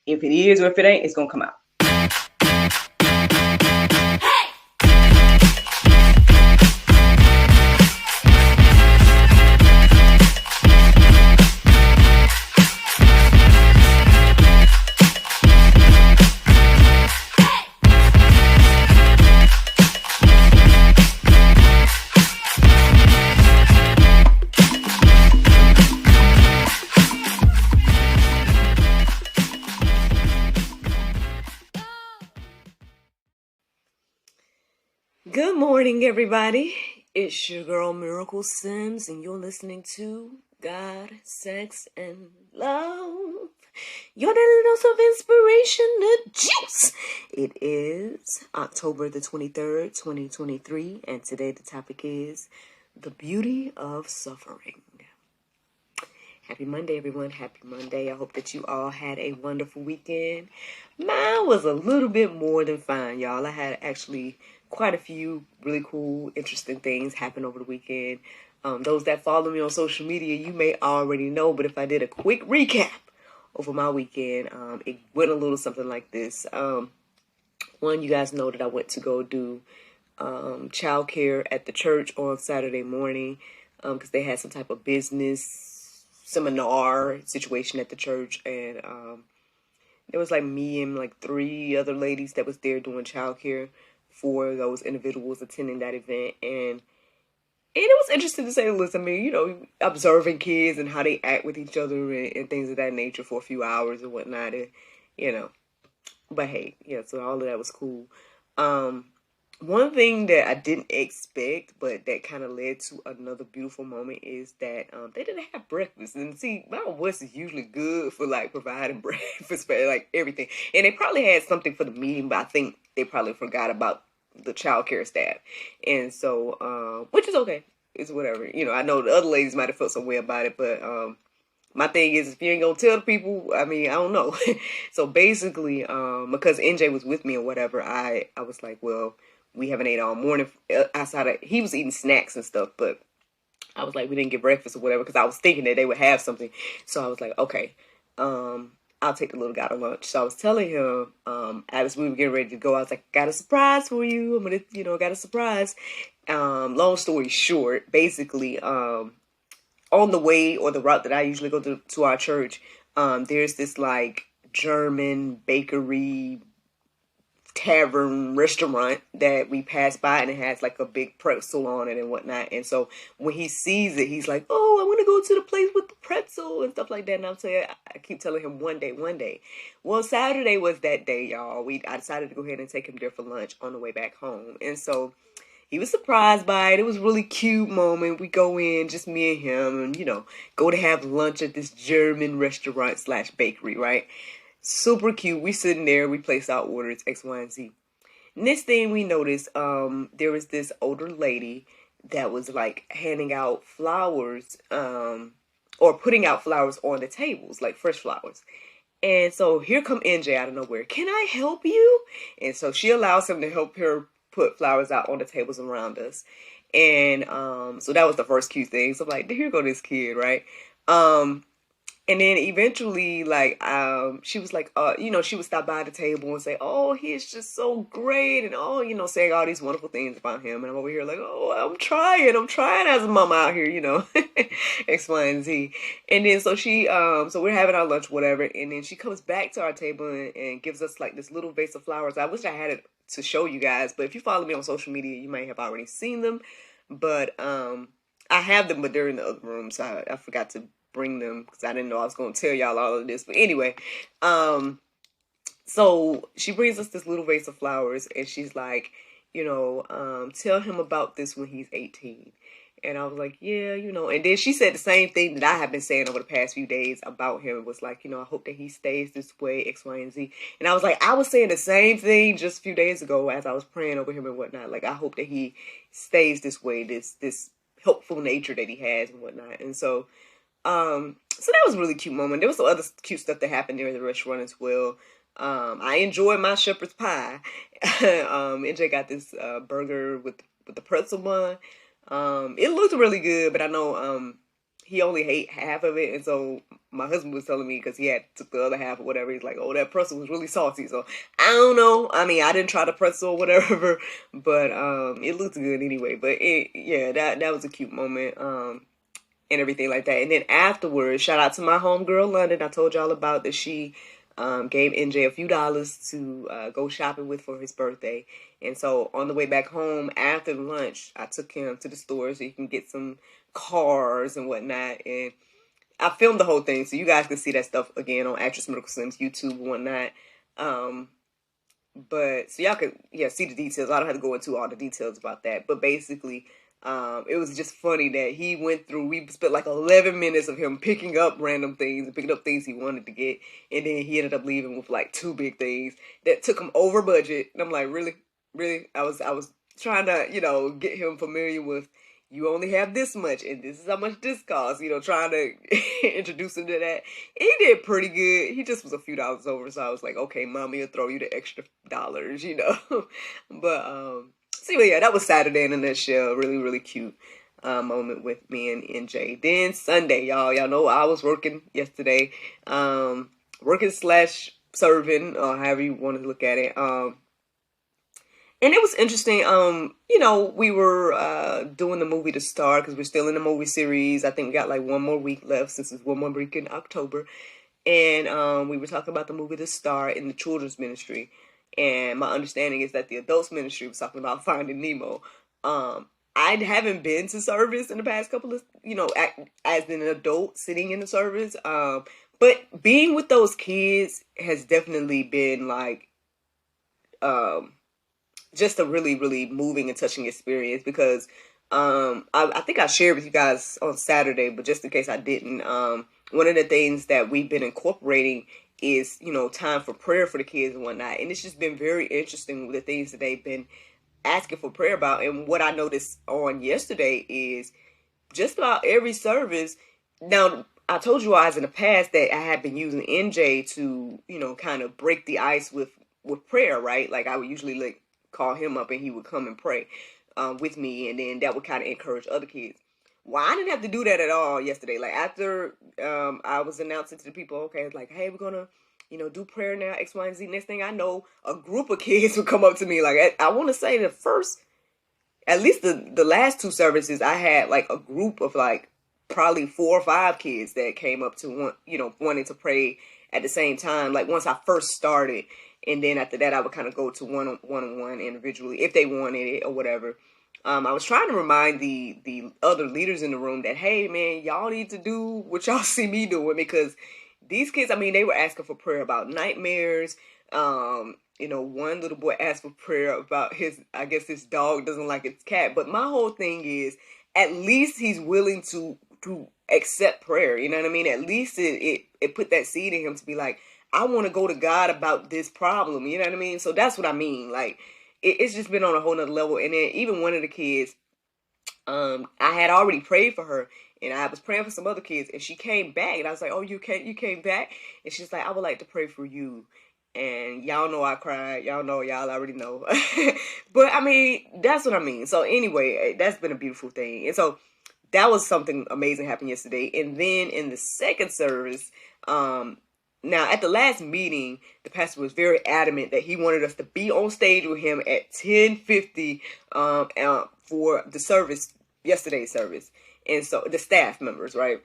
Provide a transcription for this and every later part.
If it is or if it ain't, it's going to come out. Good morning, everybody. It's your girl, Miracle Sims, and you're listening to God, Sex, and Love. Your daily dose of inspiration, the juice. It is October the 23rd, 2023, and today the topic is the beauty of suffering. Happy Monday, everyone. Happy Monday. I hope that you all had a wonderful weekend. Mine was a little bit more than fine, y'all. I had actually quite a few really cool, interesting things happen over the weekend. Those that follow me on social media, you may already know, but if I did a quick recap over my weekend, it went a little something like this. One, you guys know that I went to go do childcare at the church on Saturday morning because they had some type of business seminar situation at the church, and there was like me and like 3 other ladies that was there doing childcare for those individuals attending that event, and it was interesting to say the least. I mean, observing kids and how they act with each other and things of that nature for a few hours and whatnot, and but hey, yeah, so all of that was cool. One thing that I didn't expect, but that kind of led to another beautiful moment is that they didn't have breakfast. And see, my West is usually good for like providing breakfast for like everything. And they probably had something for the meeting, but I think they probably forgot about the childcare staff. And so, which is okay. It's whatever. I know the other ladies might have felt some way about it, but my thing is, if you ain't gonna tell the people, I mean, I don't know. So basically, because NJ was with me or whatever, I was like, well, we haven't ate all morning outside of, he was eating snacks and stuff, but I was like, we didn't get breakfast or whatever, because I was thinking that they would have something. So I was like, okay, I'll take the little guy to lunch. So I was telling him, as we were getting ready to go, I was like, got a surprise for you. I'm gonna, got a surprise. Long story short, basically, on the way or the route that I usually go to our church, there's this like German bakery tavern restaurant that we pass by, and it has like a big pretzel on it and whatnot. And so when he sees it, he's like, oh, I want to go to the place with the pretzel and stuff like that. And I keep telling him one day. Well, Saturday was that day, y'all. I decided to go ahead and take him there for lunch on the way back home. And so he was surprised by it. It was a really cute moment. We go in, just me and him, and, go to have lunch at this German restaurant / bakery, right? Super cute. We sitting there. We place our orders, X, Y, and Z. Next thing we noticed, there was this older lady that was like handing out flowers, or putting out flowers on the tables, like fresh flowers. And so here come NJ out of nowhere. Can I help you? And so she allows him to help her put flowers out on the tables around us. And so that was the first cute thing. So I'm like, here go this kid, right? And then eventually, like, she was like, she would stop by the table and say, oh, he's just so great. And, saying all these wonderful things about him. And I'm over here like, oh, I'm trying as a mama out here, X, Y, and Z. And then so so we're having our lunch, whatever. And then she comes back to our table and gives us like this little vase of flowers. I wish I had it to show you guys. But if you follow me on social media, you might have already seen them. But I have them, but they're in the other room. So I forgot to bring them because I didn't know I was going to tell y'all all of this. But anyway, so she brings us this little vase of flowers, and she's like, tell him about this when he's 18. And I was like, yeah, and then she said the same thing that I have been saying over the past few days about him. It was like, I hope that he stays this way, X, Y, and Z. And I was like, I was saying the same thing just a few days ago as I was praying over him and whatnot. Like, I hope that he stays this way, this helpful nature that he has and whatnot. And so that was a really cute moment. There was some other cute stuff that happened there in the restaurant as well. I enjoyed my shepherd's pie. NJ got this burger with the pretzel bun. It looked really good, but I know he only ate half of it, and so my husband was telling me, because he had took the other half or whatever, he's like, oh, that pretzel was really salty. So I don't know. I mean, I didn't try the pretzel or whatever, but it looked good anyway. But yeah, that was a cute moment. And everything like that. And then afterwards, shout out to my homegirl London. I told y'all about that. She gave NJ a few dollars to go shopping with for his birthday. And so on the way back home after lunch, I took him to the store so he can get some cars and whatnot. And I filmed the whole thing, so you guys can see that stuff again on Actress Miracle Slim's YouTube and whatnot. But so y'all can see the details. I don't have to go into all the details about that. But basically, it was just funny that he went through. We spent like 11 minutes of him picking up random things and picking up things he wanted to get, and then he ended up leaving with like 2 big things that took him over budget. And I'm like, really, really? I was trying to get him familiar with. You only have this much, and this is how much this costs. Trying to introduce him to that. He did pretty good. He just was a few dollars over, so I was like, okay, mommy will throw you the extra dollars, But, so yeah, that was Saturday in a nutshell. Really, really cute moment with me and NJ. Then Sunday, y'all know I was working yesterday. Working / serving, or however you want to look at it. And it was interesting. We were doing the movie The Star because we're still in the movie series. I think we got like 1 more week left since it's 1 more week in October. And we were talking about the movie The Star in the children's ministry. And my understanding is that the adults ministry was talking about Finding Nemo. I haven't been to service in the past couple of, as an adult sitting in the service. But being with those kids has definitely been like, just a really, really moving and touching experience because I think I shared with you guys on Saturday, but just in case I didn't, one of the things that we've been incorporating is, time for prayer for the kids and whatnot. And it's just been very interesting with the things that they've been asking for prayer about. And what I noticed on yesterday is just about every service. Now, I told you guys in the past that I had been using NJ to, kind of break the ice with prayer, right? Like I would usually call him up and he would come and pray with me, and then that would kind of encourage other kids. Well, I didn't have to do that at all yesterday. Like after I was announcing to the people, okay, like, hey, we're gonna do prayer now, X, Y, and Z. Next thing I know, a group of kids would come up to me. Like I want to say at least the last 2 services, I had like a group of like probably 4 or 5 kids that came up to wanting to pray at the same time. Like once I first started. And then after that, I would kind of go to one-on-one individually if they wanted it or whatever. I was trying to remind the other leaders in the room that, hey, man, y'all need to do what y'all see me doing, because these kids, I mean, they were asking for prayer about nightmares. One little boy asked for prayer about his dog doesn't like his cat. But my whole thing is, at least he's willing to accept prayer. You know what I mean? At least it put that seed in him to be like, I want to go to God about this problem. You know what I mean? So that's what I mean. Like, it's just been on a whole nother level. And then even one of the kids, I had already prayed for her, and I was praying for some other kids, and she came back, and I was like, oh, you came back? And she's like, I would like to pray for you. And y'all know I cried. Y'all already know. But I mean, that's what I mean. So anyway, that's been a beautiful thing. And so that was something amazing happened yesterday. And then in the second service, now, at the last meeting, the pastor was very adamant that he wanted us to be on stage with him at 10:50 for the service, yesterday's service. And so the staff members, right?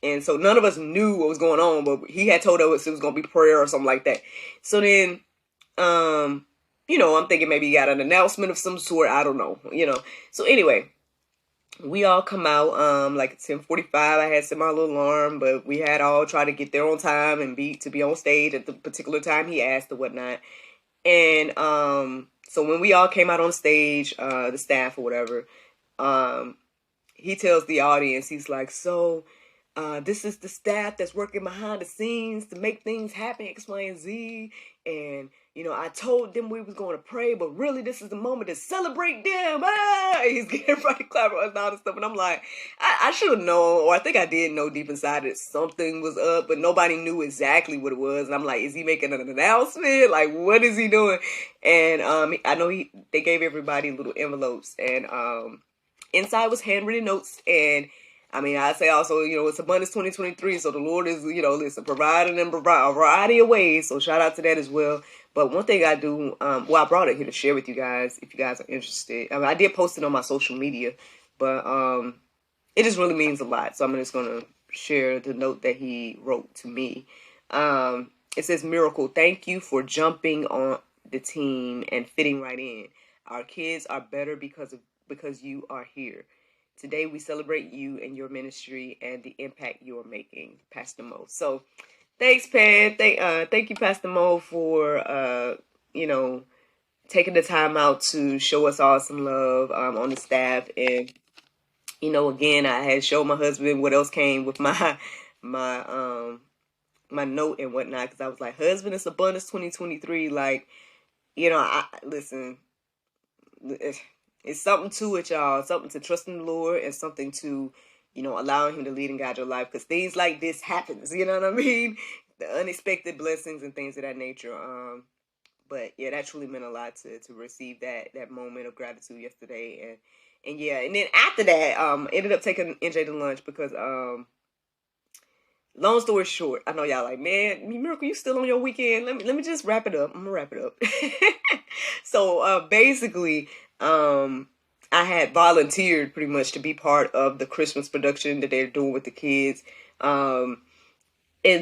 And so none of us knew what was going on, but he had told us it was going to be prayer or something like that. So then, I'm thinking maybe he got an announcement of some sort. I don't know, So anyway, we all come out like at 10:45. I had set my little alarm, but we had all tried to get there on time and be on stage at the particular time he asked or whatnot. And so when we all came out on stage, the staff or whatever, he tells the audience, he's like, so this is the staff that's working behind the scenes to make things happen, X, Y, and Z. And I told them we was going to pray, but really this is the moment to celebrate them. He's getting everybody clapping and all this stuff. And I'm like, I should have known, or I think I did know deep inside that something was up, but nobody knew exactly what it was. And I'm like, is he making an announcement? Like, what is he doing? And I know they gave everybody little envelopes, and inside was handwritten notes, and I mean, I say also, it's Abundance 2023, so the Lord is, listen, providing and provide a variety of ways. So shout out to that as well. But one thing I do, I brought it here to share with you guys, if you guys are interested. I mean, I did post it on my social media, but it just really means a lot. So I'm just going to share the note that he wrote to me. It says, Miracle, thank you for jumping on the team and fitting right in. Our kids are better because you are here. Today we celebrate you and your ministry and the impact you are making, Pastor Mo. So thanks, Pat. Thank you, Pastor Mo, for taking the time out to show us all some love on the staff. And again, I had showed my husband what else came with my my note and whatnot, because I was like, husband, it's Abundance 2023. Like, listen, it's something to it, y'all. Something to trust in the Lord, and something to, allowing him to lead and guide your life, because things like this happens, you know what I mean? The unexpected blessings and things of that nature. But yeah, that truly meant a lot to receive that moment of gratitude yesterday. And yeah, and then after that, ended up taking NJ to lunch because long story short, I know y'all like, man, Miracle, you still on your weekend? Let me just wrap it up. I'm gonna wrap it up. So basically, I had volunteered pretty much to be part of the Christmas production that they're doing with the kids. And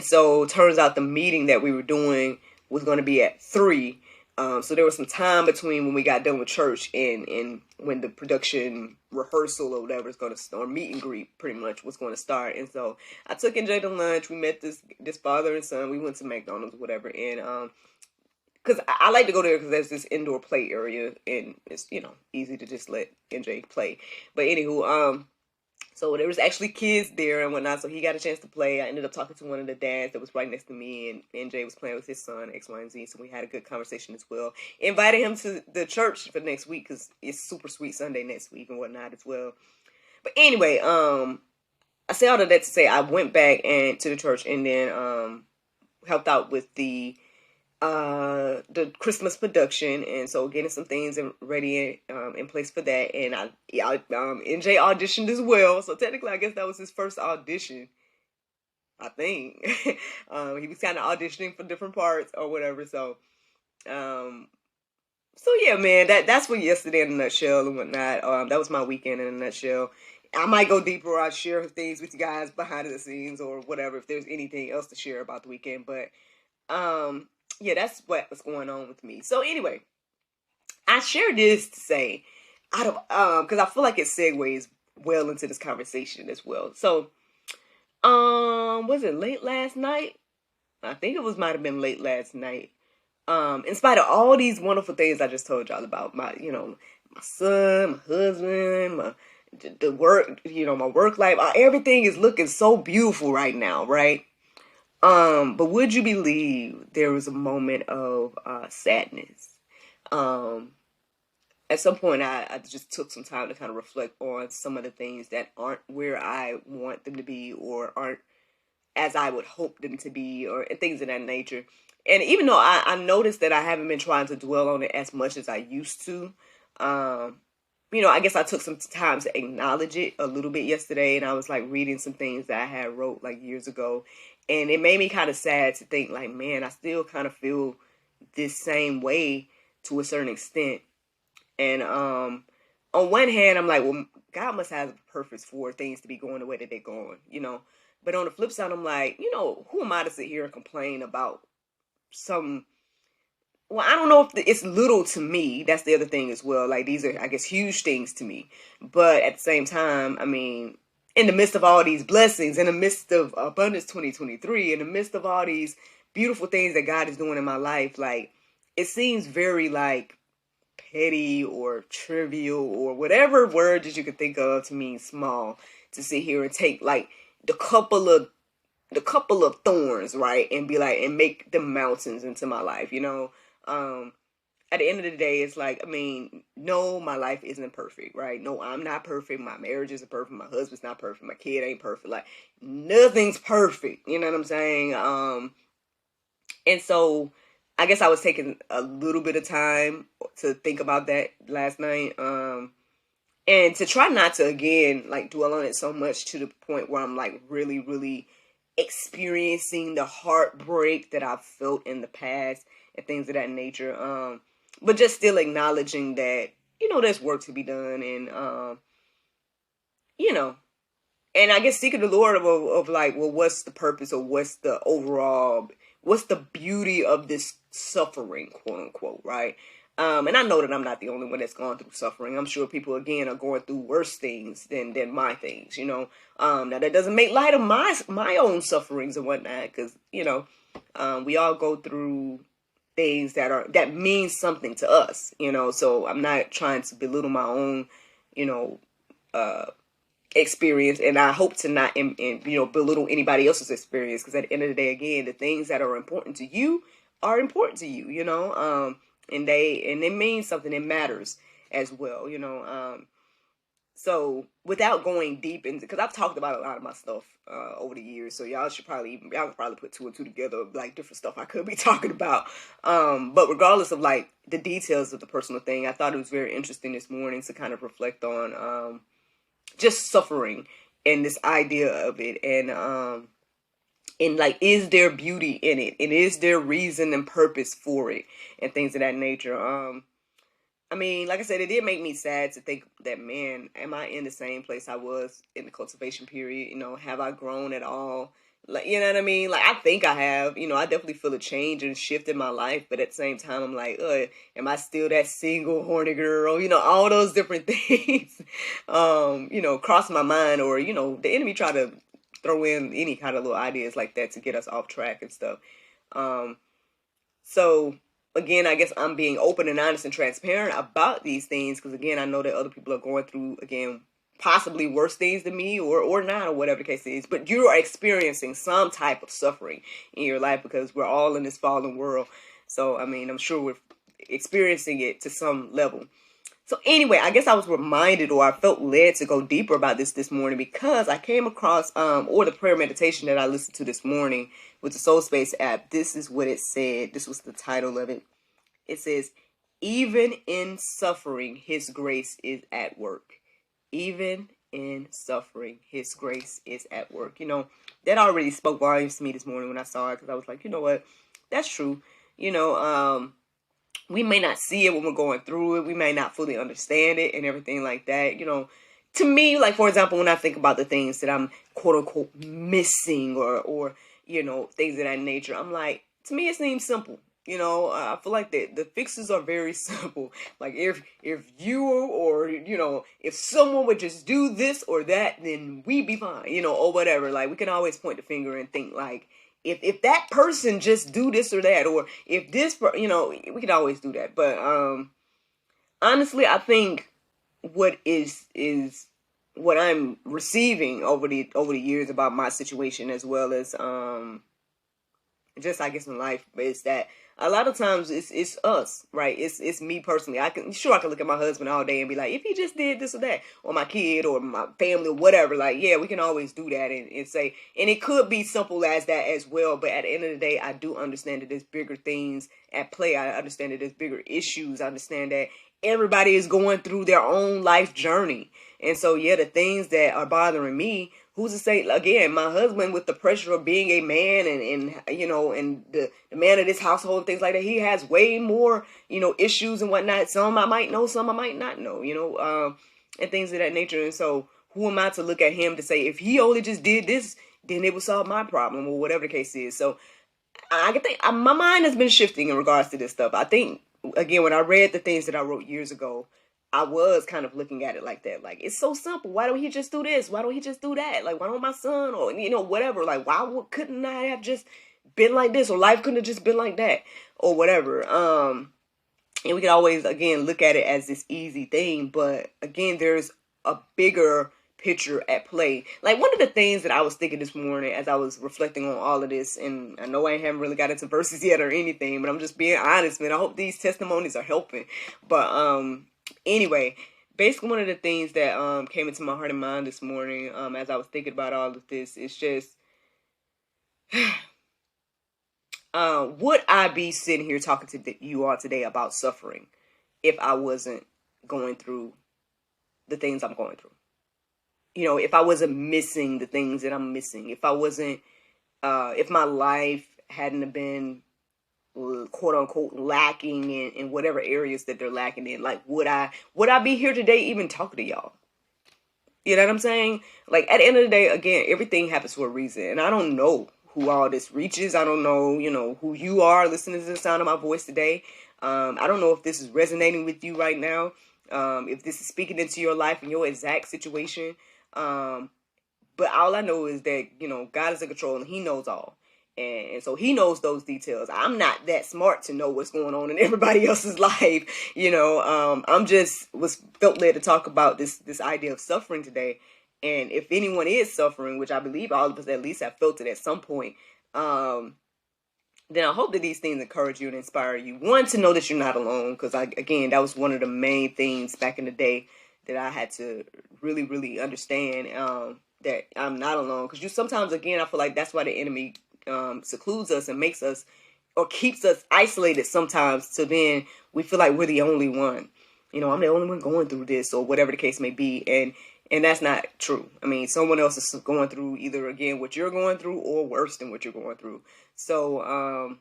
so turns out the meeting that we were doing was going to be at 3. So there was some time between when we got done with church and when the production rehearsal or whatever is going to, or meet and greet pretty much was going to start. And so I took NJ to lunch. We met this father and son. We went to McDonald's or whatever. And because I like to go there because there's this indoor play area and it's, easy to just let NJ play. But anywho, so there was actually kids there and whatnot, so he got a chance to play. I ended up talking to one of the dads that was right next to me, and NJ was playing with his son, X, Y, and Z, so we had a good conversation as well. Invited him to the church for next week, because it's Super Sweet Sunday next week and whatnot as well. But anyway, I say all of that to say I went back to the church and then helped out with the Christmas production, and so getting some things ready in place for that. And NJ auditioned as well, so technically I guess that was his first audition, I think. He was kind of auditioning for different parts or whatever. So yeah, man, that's what yesterday in a nutshell and whatnot. That was my weekend in a nutshell. I might go deeper, or I'll share things with you guys behind the scenes or whatever, if there's anything else to share about the weekend. But yeah, that's what was going on with me. So anyway, I share this to say, out of because I feel like it segues well into this conversation as well. So, was it late last night? I think might have been late last night. In spite of all these wonderful things I just told y'all about, my son, my husband, the work, my work life, everything is looking so beautiful right now, right? But would you believe there was a moment of sadness? At some point, I just took some time to kind of reflect on some of the things that aren't where I want them to be, or aren't as I would hope them to be, or things of that nature. And even though I noticed that I haven't been trying to dwell on it as much as I used to, I guess I took some time to acknowledge it a little bit yesterday, and I was like reading some things that I had wrote like years ago, and it made me kind of sad to think like, man, I still kind of feel this same way to a certain extent. And on one hand, I'm like, well, God must have a purpose for things to be going the way that they're going, But on the flip side, I'm like, who am I to sit here and complain about some? Well, I don't know if it's little to me. That's the other thing as well. Like, these are, I guess, huge things to me. But at the same time, I mean, in the midst of all these blessings, in the midst of Abundance 2023, in the midst of all these beautiful things that God is doing in my life, like, it seems very, like, petty or trivial or whatever word that you could think of to mean small, to sit here and take, like, the couple of thorns, right, and be like, and make them mountains into my life, At the end of the day, it's like, I mean, no, my life isn't perfect, right? No, I'm not perfect. My marriage isn't perfect. My husband's not perfect. My kid ain't perfect. Like, nothing's perfect. You know what I'm saying? And so I guess I was taking a little bit of time to think about that last night. And to try not to, again, like dwell on it so much to the point where I'm like really, really experiencing the heartbreak that I've felt in the past and things of that nature. But just still acknowledging that, there's work to be done, and, you know, and I guess seeking the Lord of like, well, what's the purpose, or what's the beauty of this suffering, quote unquote, right? And I know that I'm not the only one that's gone through suffering. I'm sure people, again, are going through worse things than my things, Now that doesn't make light of my own sufferings and whatnot, because, we all go through things that mean something to us, so I'm not trying to belittle my own, uh, experience, and I hope to not belittle anybody else's experience, because at the end of the day, again, the things that are important to you are important to you, and they mean something. It matters as well, so without going deep into, because I've talked about a lot of my stuff over the years, so y'all could probably put two and two together of like different stuff I could be talking about, but regardless of like the details of the personal thing, I thought it was very interesting this morning to kind of reflect on just suffering and this idea of it, and like, is there beauty in it, and is there reason and purpose for it, and things of that nature. I mean, like I said, it did make me sad to think that, man, am I in the same place I was in the cultivation period? Have I grown at all? Like, you know what I mean? Like, I think I have. I definitely feel a change and shift in my life, but at the same time, I'm like, am I still that single horny girl? All those different things, cross my mind, or, the enemy try to throw in any kind of little ideas like that to get us off track and stuff. So again, I guess I'm being open and honest and transparent about these things, because again, I know that other people are going through, again, possibly worse things than me, or not, or whatever the case is, but you are experiencing some type of suffering in your life, because we're all in this fallen world. So I mean, I'm sure we're experiencing it to some level. So anyway, I guess I was reminded, or I felt led to go deeper about this morning, because I came across or the prayer meditation that I listened to this morning with the Soul Space app. This is what it said. This was the title of it. It says, "Even in suffering, His grace is at work." Even in suffering, His grace is at work. That already spoke volumes to me this morning when I saw it, because I was like, you know what, that's true. We may not see it when we're going through it. We may not fully understand it and everything like that. To me, like, for example, when I think about the things that I'm quote unquote missing, or things of that nature, I'm like, to me, it seems simple. I feel like the fixes are very simple. Like, if you, or if someone would just do this or that, then we'd be fine, or whatever. Like, we can always point the finger and think like, if that person just do this or that, or if this, we could always do that. But honestly, I think what is what I'm receiving over the years about my situation, as well as just, I guess, in life, is that a lot of times it's us, right? It's me personally. I can look at my husband all day and be like, if he just did this or that, or my kid, or my family, or whatever, like, yeah, we can always do that, and say, and it could be simple as that as well. But at the end of the day, I do understand that there's bigger things at play. I understand that there's bigger issues. I understand that everybody is going through their own life journey. And so, yeah, the things that are bothering me, who's to say, again, my husband, with the pressure of being a man, and the man of this household and things like that, he has way more, issues and whatnot. Some I might know, some I might not know, and things of that nature. And so who am I to look at him to say, if he only just did this, then it would solve my problem, or whatever the case is. So I can think my mind has been shifting in regards to this stuff. I think, again, when I read the things that I wrote years ago, I was kind of looking at it like that. Like, it's so simple. Why don't he just do this? Why don't he just do that? Like, why don't my son, or, whatever. Like, couldn't I have just been like this? Or life couldn't have just been like that, or whatever. And we can always, again, look at it as this easy thing. But again, there's a bigger picture at play. Like, one of the things that I was thinking this morning as I was reflecting on all of this, and I know I haven't really got into verses yet or anything, but I'm just being honest, man. I hope these testimonies are helping. But anyway, basically one of the things that came into my heart and mind this morning, as I was thinking about all of this, is just would I be sitting here talking to you all today about suffering if I wasn't going through the things I'm going through. You know, if I wasn't missing the things that I'm missing, if I wasn't, if my life hadn't been quote unquote lacking in whatever areas that they're lacking in, like would I be here today even talking to y'all? You know what I'm saying? Like at the end of the day, again, everything happens for a reason, and I don't know who all this reaches. I don't know, you know, who you are listening to the sound of my voice today. I don't know if this is resonating with you right now. If this is speaking into your life and your exact situation. But all I know is that, you know, God is in control and he knows all. And so he knows those details. I'm not that smart to know what's going on in everybody else's life. You know, I'm just felt led to talk about this idea of suffering today. And if anyone is suffering, which I believe all of us at least have felt it at some point, then I hope that these things encourage you and inspire you. One, to know that you're not alone, because again, that was one of the main things back in the day that I had to really, really understand, that I'm not alone. Because sometimes, again, I feel like that's why the enemy secludes us and makes us, or keeps us isolated sometimes, so then we feel like we're the only one. You know, I'm the only one going through this, or whatever the case may be. And that's not true. I mean, someone else is going through either, again, what you're going through or worse than what you're going through. So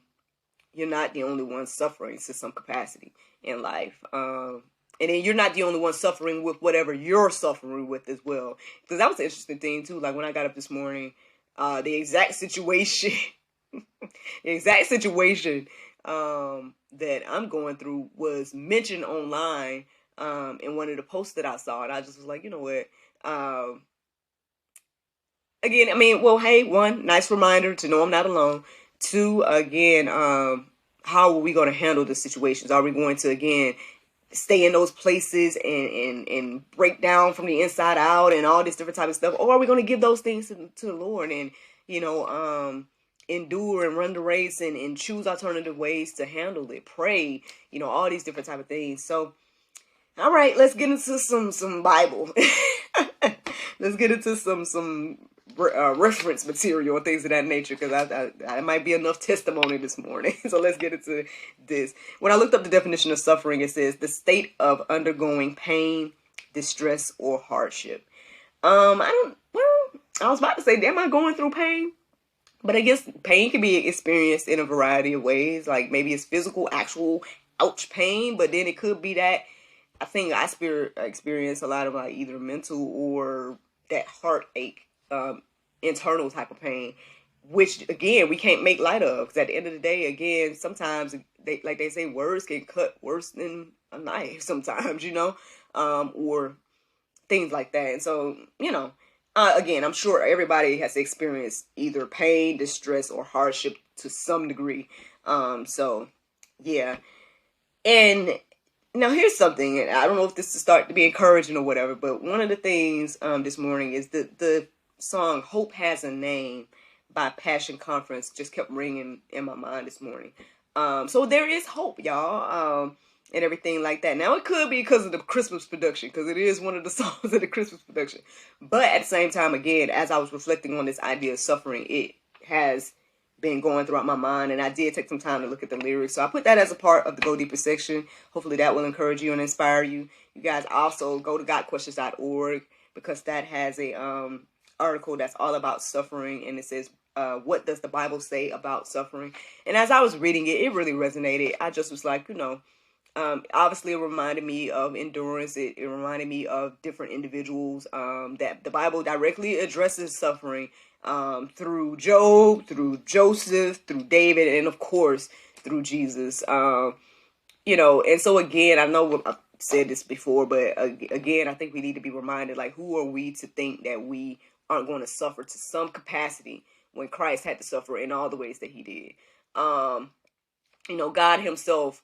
you're not the only one suffering to some capacity in life. And then you're not the only one suffering with whatever you're suffering with as well. Because that was an interesting thing, too. Like, when I got up this morning, the exact situation, that I'm going through was mentioned online in one of the posts that I saw. And I just was like, you know what? Again, I mean, well, hey, one, nice reminder to know I'm not alone. Two, again, how are we going to handle the situations? Are we going to, again, stay in those places and break down from the inside out and all this different type of stuff? Or are we going to give those things to the Lord and, you know, endure and run the race and choose alternative ways to handle it? Pray, you know, all these different type of things. So, all right, let's get into some Bible. Let's get into some reference material and things of that nature, because I might be enough testimony this morning. So let's get into this. When I looked up the definition of suffering, it says the state of undergoing pain, distress, or hardship. I was about to say, am I going through pain? But I guess pain can be experienced in a variety of ways. Like maybe it's physical, actual, ouch pain, but then it could be that, I think I experience a lot of like either mental or that heartache, internal type of pain, which again, we can't make light of. Because at the end of the day, again, sometimes they say words can cut worse than a knife sometimes, you know, or things like that. And so, you know, again, I'm sure everybody has experienced either pain, distress, or hardship to some degree. So yeah. And now here's something, and I don't know if this is start to be encouraging or whatever, but one of the things this morning is the song "Hope Has a Name" by Passion Conference just kept ringing in my mind this morning. So there is hope, y'all, and everything like that. Now it could be because of the Christmas production, because it is one of the songs of the Christmas production. But at the same time, again, as I was reflecting on this idea of suffering, it has been going throughout my mind, and I did take some time to look at the lyrics. So I put that as a part of the Go Deeper section. Hopefully that will encourage you and inspire you. You guys also go to GodQuestions.org, because that has a article that's all about suffering, and it says, what does the Bible say about suffering? And as I was reading it, it really resonated. I just was like, you know, obviously it reminded me of endurance. It reminded me of different individuals that the Bible directly addresses suffering, through Job, through Joseph, through David, and of course through Jesus. You know, and so again, I know I've said this before, but again, I think we need to be reminded, like, who are we to think that we aren't going to suffer to some capacity when Christ had to suffer in all the ways that he did? You know, God himself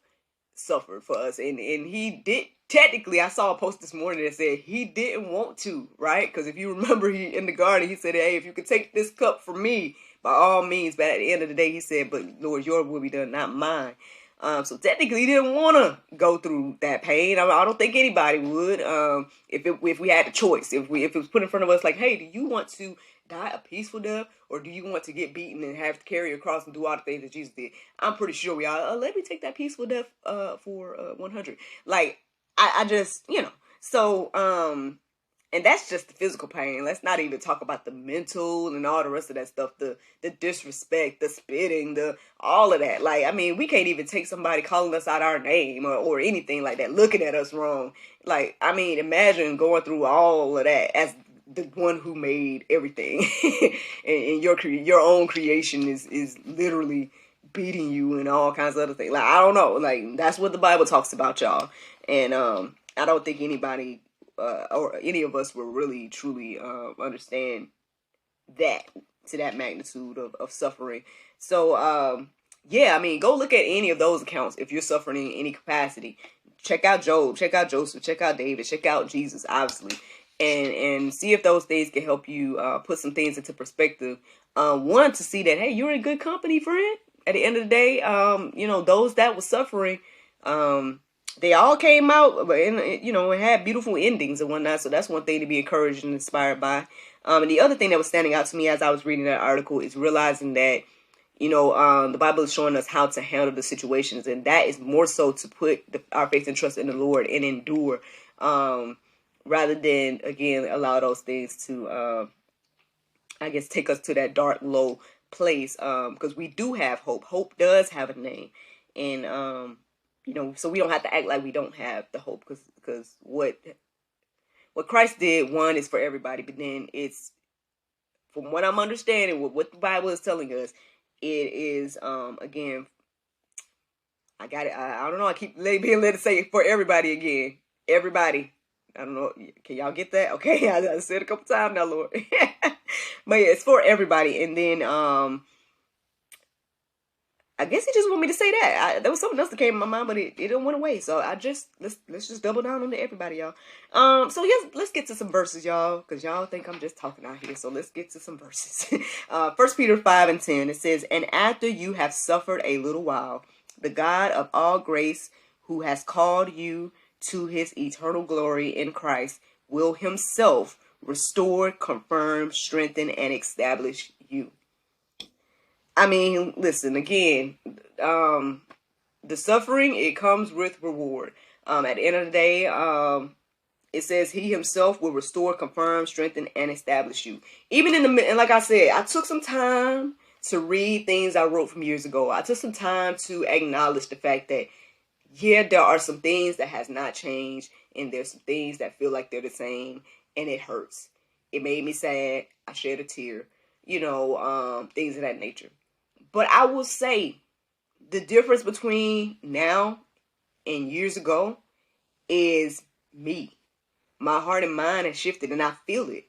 suffered for us, and he did. Technically, I saw a post this morning that said he didn't want to, right? Because if you remember, he in the garden, he said, hey, if you could take this cup from me, by all means. But at the end of the day, he said, but Lord, your will be done, not mine. So technically, he didn't want to go through that pain. I don't think anybody would, if we had the choice. If it was put in front of us, like, hey, do you want to die a peaceful death, or do you want to get beaten and have to carry a cross and do all the things that Jesus did? I'm pretty sure we all, let me take that peaceful death for 100. Like, I just, you know, So, and that's just the physical pain. Let's not even talk about the mental and all the rest of that stuff. The disrespect, the spitting, the all of that. Like, I mean, we can't even take somebody calling us out our name or anything like that, looking at us wrong. Like, I mean, imagine going through all of that as the one who made everything. and your own creation is literally beating you and all kinds of other things. Like, I don't know. Like, that's what the Bible talks about, y'all. And I don't think anybody or any of us will really truly understand that to that magnitude of suffering. So yeah, I mean, go look at any of those accounts if you're suffering in any capacity. Check out Job, check out Joseph, check out David, check out Jesus, obviously, and see if those things can help you put some things into perspective. One, to see that, hey, you're in good company, friend. At the end of the day, you know, those that were suffering, they all came out, and you know, it had beautiful endings and whatnot. So that's one thing to be encouraged and inspired by. And the other thing that was standing out to me as I was reading that article is realizing that, you know, the Bible is showing us how to handle the situations, and that is more so to put our faith and trust in the Lord and endure, rather than, again, allow those things to, I guess, take us to that dark, low place, because we do have hope. Hope does have a name, and you know, so we don't have to act like we don't have the hope, because what Christ did, one, is for everybody, but then it's, from what I'm understanding, what the Bible is telling us, it is, again, I got it. I don't know. I keep being led to say it for everybody again. Everybody. I don't know. Can y'all get that? Okay, I said it a couple times now, Lord. But yeah, it's for everybody. And then, I guess he just want me to say that. There was something else that came in my mind, but it didn't went away. So let's just double down on to everybody, y'all. So yes, let's get to some verses, y'all, because y'all think I'm just talking out here. So let's get to some verses. 1 Peter 5:10, it says, "And after you have suffered a little while, the God of all grace, who has called you to his eternal glory in Christ, will himself restore, confirm, strengthen, and establish you." I mean, listen, again, the suffering, it comes with reward. At the end of the day, it says he himself will restore, confirm, strengthen, and establish you. Even and like I said, I took some time to read things I wrote from years ago. I took some time to acknowledge the fact that, yeah, there are some things that has not changed, and there's some things that feel like they're the same, and it hurts. It made me sad. I shed a tear, you know, things of that nature. But I will say the difference between now and years ago is me. My heart and mind has shifted, and I feel it.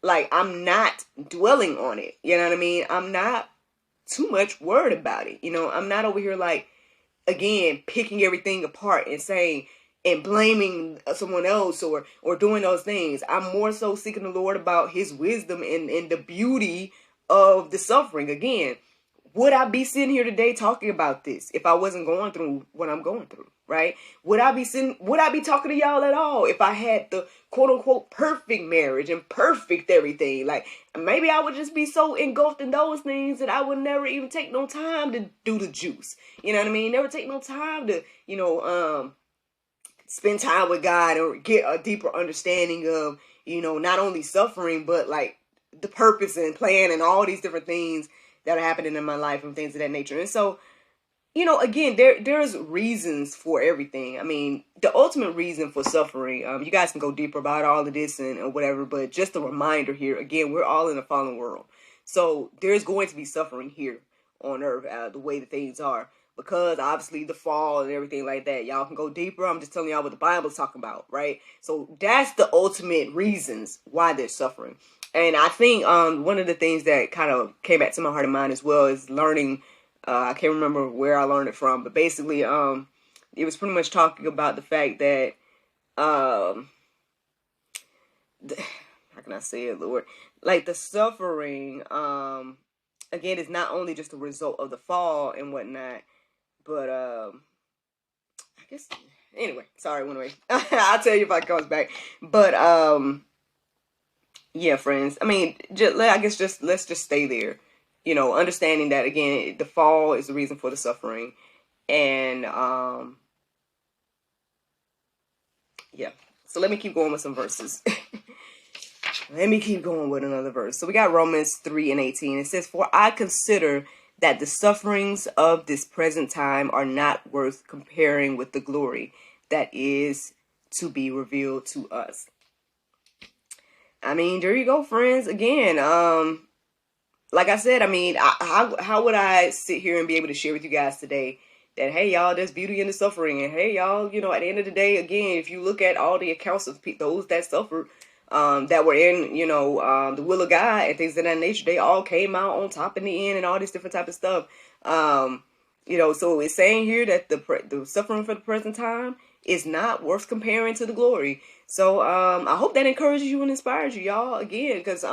Like, I'm not dwelling on it. You know what I mean? I'm not too much worried about it. You know, I'm not over here, like, again, picking everything apart and saying and blaming someone else or doing those things. I'm more so seeking the Lord about his wisdom and the beauty of the suffering. Again, would I be sitting here today talking about this if I wasn't going through what I'm going through, right? Would I be talking to y'all at all if I had the quote unquote perfect marriage and perfect everything? Like, maybe I would just be so engulfed in those things that I would never even take no time to do the juice. You know what I mean? Never take no time to, you know, spend time with God or get a deeper understanding of, you know, not only suffering, but like the purpose and plan and all these different things that are happening in my life and things of that nature. And so, you know, again, there's reasons for everything. I mean, the ultimate reason for suffering, you guys can go deeper about all of this and whatever, but just a reminder here, again, we're all in a fallen world. So there's going to be suffering here on earth, the way that things are, because obviously the fall and everything like that. Y'all can go deeper. I'm just telling y'all what the Bible's talking about, right? So that's the ultimate reasons why there's suffering. And I think one of the things that kind of came back to my heart and mind as well is learning. I can't remember where I learned it from, but basically, it was pretty much talking about the fact that, how can I say it, Lord? Like, the suffering, again, is not only just a result of the fall and whatnot, but I guess, anyway, sorry, went away. I'll tell you if it comes back. But yeah, friends. I mean, let's just stay there. You know, understanding that, again, the fall is the reason for the suffering, and Yeah. So let me keep going with some verses. Let me keep going with another verse. So we got Romans 3:18. It says, "For I consider that the sufferings of this present time are not worth comparing with the glory that is to be revealed to us." I mean, there you go, friends. Again, like I said, I mean, how would I sit here and be able to share with you guys today that, hey, y'all, there's beauty in the suffering. And hey, y'all, you know, at the end of the day, again, if you look at all the accounts of those that suffered, that were in, you know, the will of God and things of that nature, they all came out on top in the end and all this different type of stuff. You know, so it's saying here that the suffering for the present time is not worth comparing to the glory. So I hope that encourages you and inspires you, y'all, again, because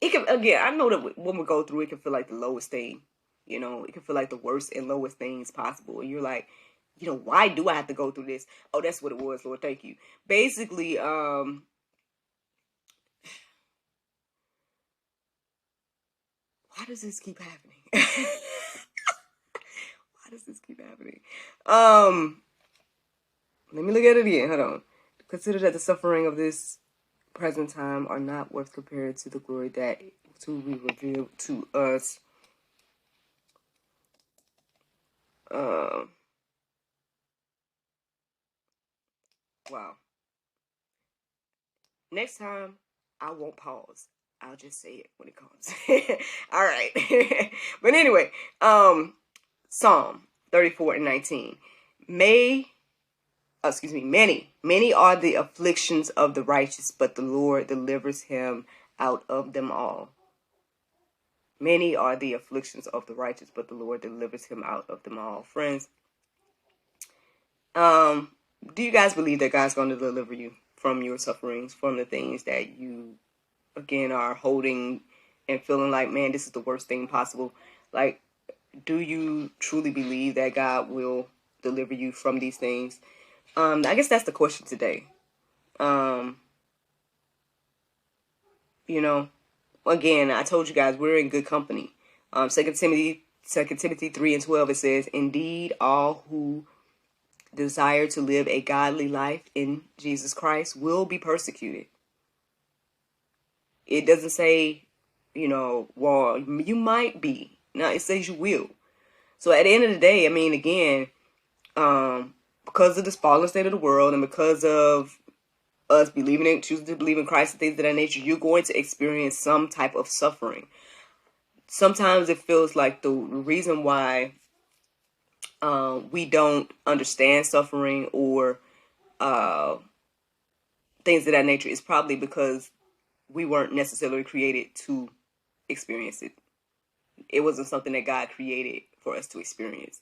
it can, again, I know that when we go through, it can feel like the lowest thing. You know, it can feel like the worst and lowest things possible. And you're like, you know, why do I have to go through this? Oh, that's what it was, Lord. Thank you. Basically, why does this keep happening? Why does this keep happening? Let me look at it again. Hold on. Consider that the suffering of this present time are not worth compared to the glory that to be revealed to us. Wow. Next time, I won't pause. I'll just say it when it comes. All right. But anyway, Psalm 34:19. Many are the afflictions of the righteous, but the Lord delivers him out of them all. Many are the afflictions of the righteous, but the Lord delivers him out of them all. Friends, do you guys believe that God's going to deliver you from your sufferings, from the things that you, again, are holding and feeling like, man, this is the worst thing possible? Like, do you truly believe that God will deliver you from these things? I guess that's the question today. You know, again, I told you guys we're in good company. 2 Timothy 3:12, it says, "Indeed, all who desire to live a godly life in Jesus Christ will be persecuted." It doesn't say, you know, well, you might be. No, it says you will. So at the end of the day, I mean, again, because of this fallen state of the world and because of us choosing to believe in Christ and things of that nature, you're going to experience some type of suffering. Sometimes it feels like the reason why we don't understand suffering or things of that nature is probably because we weren't necessarily created to experience it. It wasn't something that God created for us to experience.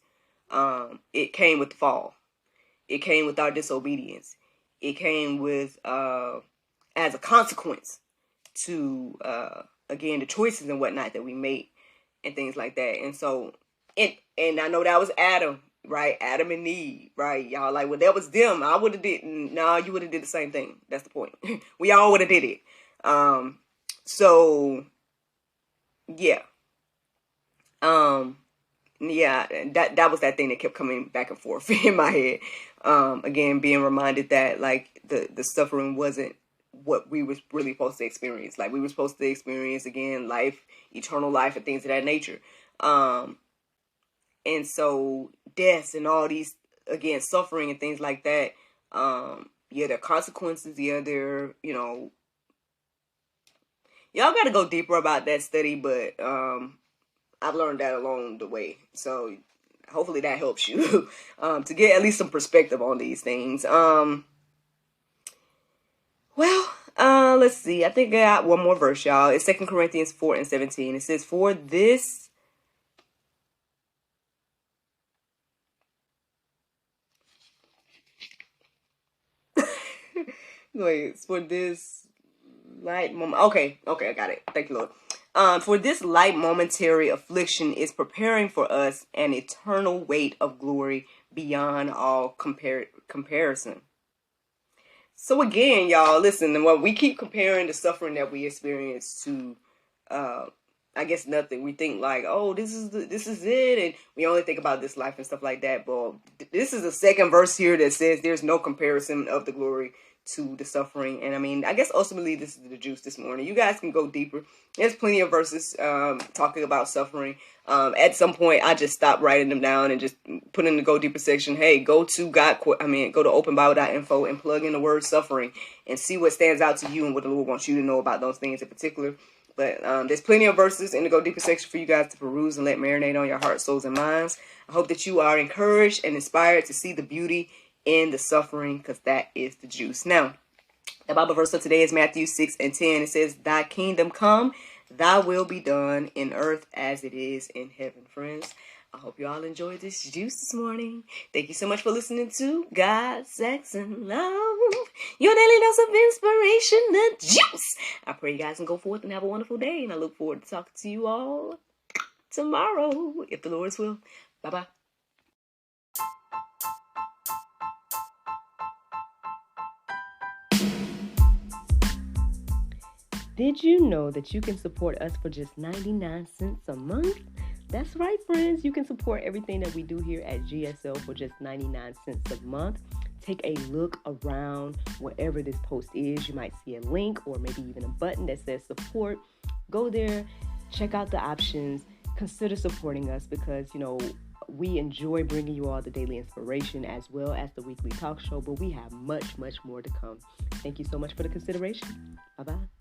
It came with the fall. It came with our disobedience. It came with as a consequence to again the choices and whatnot that we made and things like that. And so and I know that was Adam, right? Adam and Eve, right? Y'all like, well, that was them. I would have did. No, you would have did the same thing. That's the point. We all would have did it. So yeah. Yeah, that was that thing that kept coming back and forth in my head. Again, being reminded that like the suffering wasn't what we were really supposed to experience. Like we were supposed to experience again life, eternal life, and things of that nature. And so deaths and all these again suffering and things like that. Yeah, there are consequences. Yeah, there, you know, y'all got to go deeper about that study, but I've learned that along the way. So hopefully that helps you to get at least some perspective on these things. Let's see. I think I got one more verse, y'all. It's 2 Corinthians 4:17. It says, "For this wait, for this light moment." Okay, I got it. Thank you, Lord. For this light momentary affliction is preparing for us an eternal weight of glory beyond all comparison. So again, y'all, listen, and what we keep comparing the suffering that we experience to I guess nothing. We think like, oh, this is it, and we only think about this life and stuff like that. But this is the second verse here that says there's no comparison of the glory to the suffering. And I mean, I guess ultimately this is the juice this morning. You guys can go deeper. There's plenty of verses talking about suffering. At some point, I just stopped writing them down and just put in the go deeper section. Hey, go to go to OpenBible.info and plug in the word suffering and see what stands out to you and what the Lord wants you to know about those things in particular. But there's plenty of verses in the Go Deeper section for you guys to peruse and let marinate on your hearts, souls, and minds. I hope that you are encouraged and inspired to see the beauty in the suffering, because that is the juice. Now, the Bible verse of today is Matthew 6:10. It says, "Thy kingdom come, thy will be done in earth as it is in heaven." Friends, I hope you all enjoyed this juice this morning. Thank you so much for listening to God, Sex, and Love, your daily dose of inspiration, the juice. I pray you guys can go forth and have a wonderful day, and I look forward to talking to you all tomorrow, if the Lord's will. Bye-bye. Did you know that you can support us for just 99 cents a month? That's right, friends. You can support everything that we do here at GSL for just 99 cents a month. Take a look around wherever this post is. You might see a link or maybe even a button that says support. Go there, check out the options, consider supporting us because, we enjoy bringing you all the daily inspiration as well as the weekly talk show, but we have much, much more to come. Thank you so much for the consideration. Bye-bye.